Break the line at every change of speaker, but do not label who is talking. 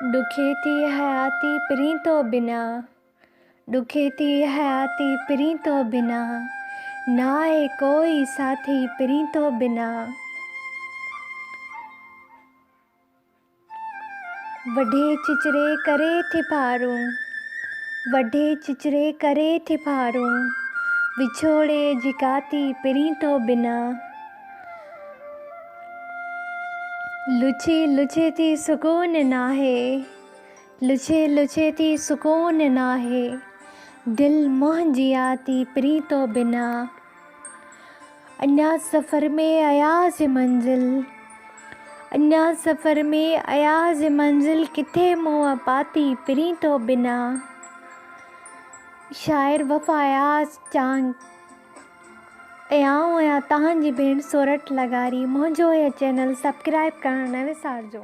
दुखे थी हयाती पिरी तो बिना, दुखे थी हयाती पिरी तो बिना, ना है कोई साथी पिरी तो बिना। वढे चिचरे करे थे पारूं, वढे चिचरे करे थे पारूं, विछोड़े जिकाती पिरी तो बिना। लुछे लुछे थी सुकून नाहे, लुछे लुछे थी सुकून नाहे, दिल मुंहिंजी आती पिरी तो बिना। अञा सफ़र में अयाज़ मंज़िल, अञा सफ़र में अयाज़ मंज़िल, किथे मुंहुं पाती पिरी तो बिना। शाइर वफ़ायाज़ चांग आऊं तव्हांजी भेण सोरठ लगारी। मुंहिंजो इहो चैनल सब्सक्राइब करणु न विसारिजो।